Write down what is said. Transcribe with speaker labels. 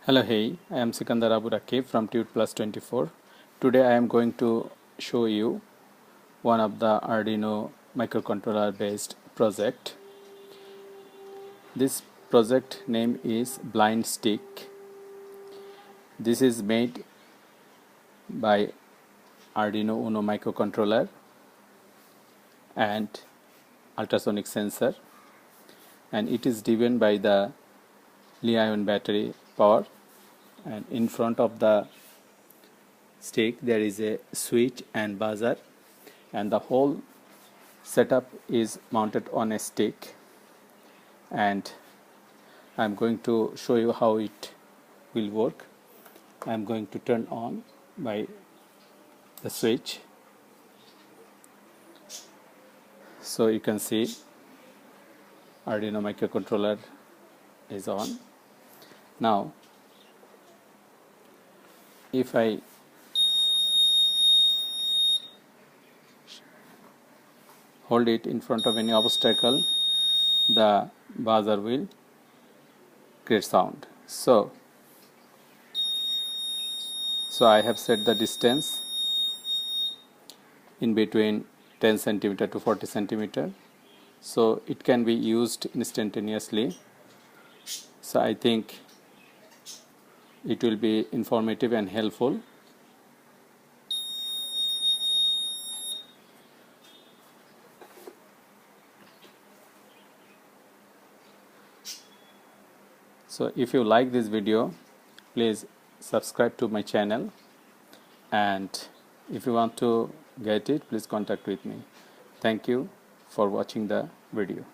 Speaker 1: Hello, hey, I am Sikandar Abu Rakib from Tute Plus 24. Today I am going to show you one of the Arduino microcontroller based project. This project name is Blind Stick. This is made by Arduino Uno microcontroller and ultrasonic sensor, and it is driven by the Li-ion battery power, and in front of the stick there is a switch and buzzer, and the whole setup is mounted on a stick, and I'm going to show you how it will work. I'm going to turn on by the switch, so you can see Arduino microcontroller is on. Now if I hold it in front of any obstacle, the buzzer will create sound. So I have set the distance in between 10 centimeter to 40 centimeter, so it can be used instantaneously. So I think it will be informative and helpful. So if you like this video, please subscribe to my channel, and if you want to get it, please contact with me. Thank you for watching the video.